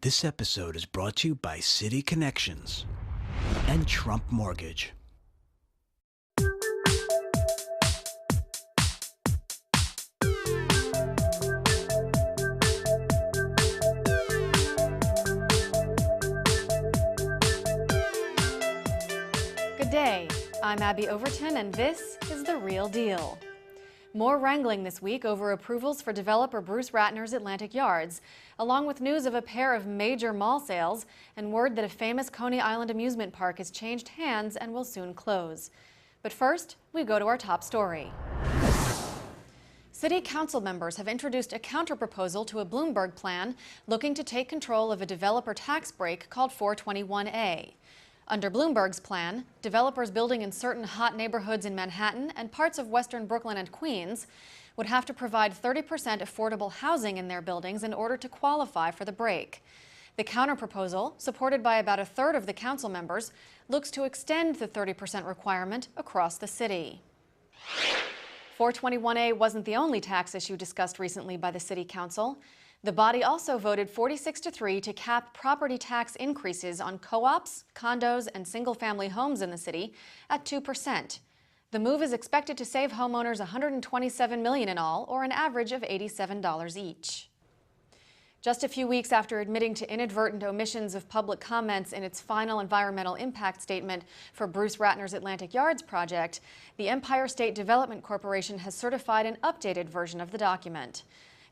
This episode is brought to you by City Connections and Trump Mortgage. Good day. I'm Abby Overton, and this is The Real Deal. More wrangling this week over approvals for developer Bruce Ratner's Atlantic Yards, along with news of a pair of major mall sales and word that a famous Coney Island amusement park has changed hands and will soon close. But first, we go to our top story. City council members have introduced a counterproposal to a Bloomberg plan looking to take control of a developer tax break called 421A. Under Bloomberg's plan, developers building in certain hot neighborhoods in Manhattan and parts of western Brooklyn and Queens would have to provide 30% affordable housing in their buildings in order to qualify for the break. The counterproposal, supported by about a third of the council members, looks to extend the 30% requirement across the city. 421A wasn't the only tax issue discussed recently by the City Council. The body also voted 46-3 to cap property tax increases on co-ops, condos, and single-family homes in the city at 2%. The move is expected to save homeowners $127 million in all, or an average of $87 each. Just a few weeks after admitting to inadvertent omissions of public comments in its final environmental impact statement for Bruce Ratner's Atlantic Yards project, the Empire State Development Corporation has certified an updated version of the document.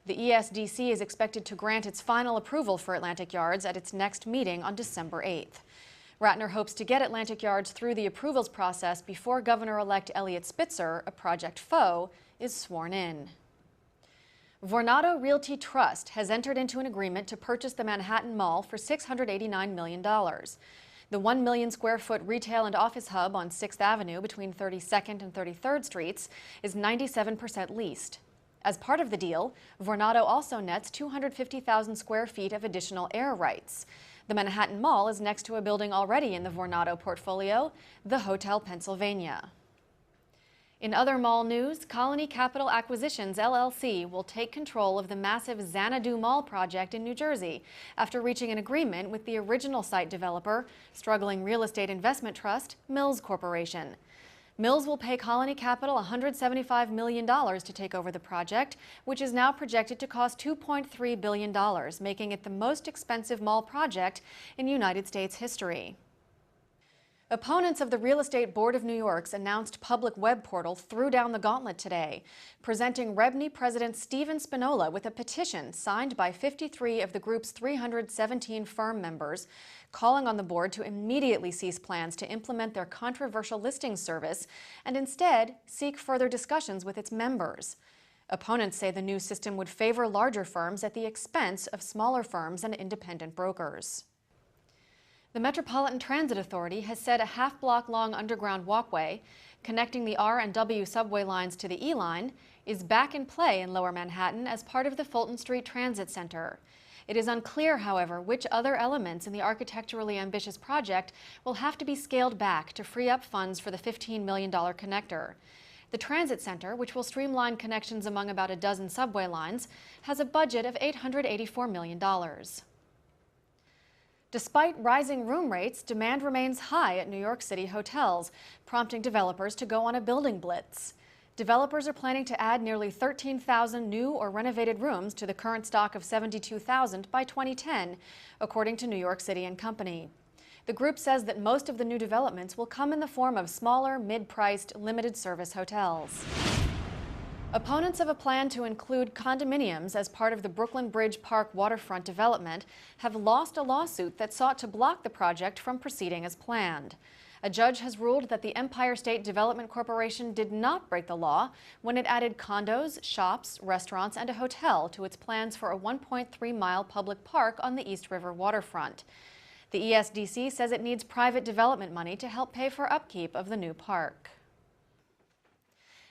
The ESDC is expected to grant its final approval for Atlantic Yards at its next meeting on December 8th. Ratner hopes to get Atlantic Yards through the approvals process before Governor-elect Eliot Spitzer, a project foe, is sworn in. Vornado Realty Trust has entered into an agreement to purchase the Manhattan Mall for $689 million. The 1 million square foot retail and office hub on 6th Avenue between 32nd and 33rd Streets is 97% leased. As part of the deal, Vornado also nets 250,000 square feet of additional air rights. The Manhattan Mall is next to a building already in the Vornado portfolio, the Hotel Pennsylvania. In other mall news, Colony Capital Acquisitions, LLC, will take control of the massive Xanadu Mall project in New Jersey after reaching an agreement with the original site developer, struggling real estate investment trust, Mills Corporation. Mills will pay Colony Capital $175 million to take over the project, which is now projected to cost $2.3 billion, making it the most expensive mall project in United States history. Opponents of the Real Estate Board of New York's announced public web portal threw down the gauntlet today, presenting REBNY President Steven Spinola with a petition signed by 53 of the group's 317 firm members, calling on the board to immediately cease plans to implement their controversial listings service and instead seek further discussions with its members. Opponents say the new system would favor larger firms at the expense of smaller firms and independent brokers. The Metropolitan Transit Authority has said a half-block-long underground walkway connecting the R and W subway lines to the E line is back in play in Lower Manhattan as part of the Fulton Street Transit Center. It is unclear, however, which other elements in the architecturally ambitious project will have to be scaled back to free up funds for the $15 million connector. The transit center, which will streamline connections among about a dozen subway lines, has a budget of $884 million. Despite rising room rates, demand remains high at New York City hotels, prompting developers to go on a building blitz. Developers are planning to add nearly 13,000 new or renovated rooms to the current stock of 72,000 by 2010, according to New York City and Company. The group says that most of the new developments will come in the form of smaller, mid-priced, limited-service hotels. Opponents of a plan to include condominiums as part of the Brooklyn Bridge Park waterfront development have lost a lawsuit that sought to block the project from proceeding as planned. A judge has ruled that the Empire State Development Corporation did not break the law when it added condos, shops, restaurants, and a hotel to its plans for a 1.3-mile public park on the East River waterfront. The ESDC says it needs private development money to help pay for upkeep of the new park.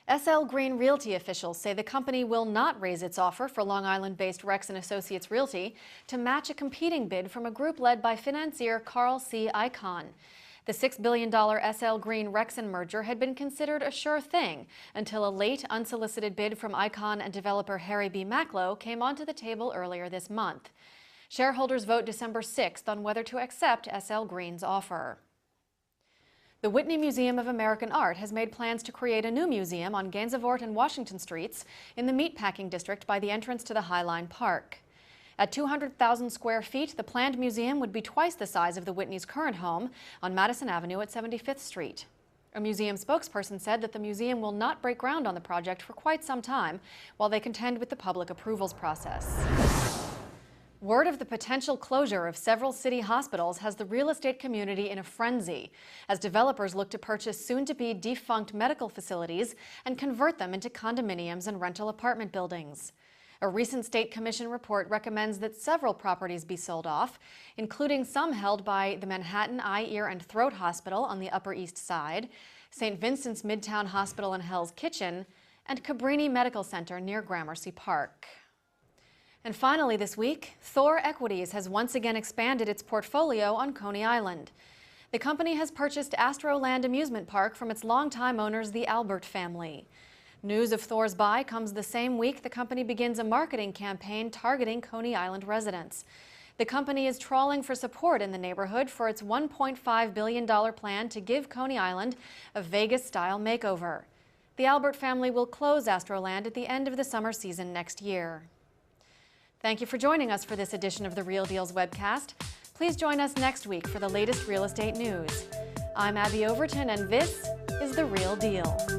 SL Green Realty officials say the company will not raise its offer for Long Island-based Rex & Associates Realty to match a competing bid from a group led by financier Carl C. Icahn. The $6 billion SL Green-Rexon merger had been considered a sure thing until a late, unsolicited bid from Icahn and developer Harry B. Macklow came onto the table earlier this month. Shareholders vote December 6th on whether to accept SL Green's offer. The Whitney Museum of American Art has made plans to create a new museum on Gansevoort and Washington Streets in the Meatpacking District by the entrance to the Highline Park. At 200,000 square feet, the planned museum would be twice the size of the Whitney's current home on Madison Avenue at 75th Street. A museum spokesperson said that the museum will not break ground on the project for quite some time while they contend with the public approvals process. Word of the potential closure of several city hospitals has the real estate community in a frenzy as developers look to purchase soon-to-be defunct medical facilities and convert them into condominiums and rental apartment buildings. A recent State Commission report recommends that several properties be sold off, including some held by the Manhattan Eye, Ear, and Throat Hospital on the Upper East Side, St. Vincent's Midtown Hospital and Hell's Kitchen, and Cabrini Medical Center near Gramercy Park. And finally this week, Thor Equities has once again expanded its portfolio on Coney Island. The company has purchased Astroland Amusement Park from its longtime owners, the Albert family. News of Thor's buy comes the same week the company begins a marketing campaign targeting Coney Island residents. The company is trawling for support in the neighborhood for its $1.5 billion plan to give Coney Island a Vegas-style makeover. The Albert family will close Astroland at the end of the summer season next year. Thank you for joining us for this edition of the Real Deals webcast. Please join us next week for the latest real estate news. I'm Abby Overton, and this is The Real Deal.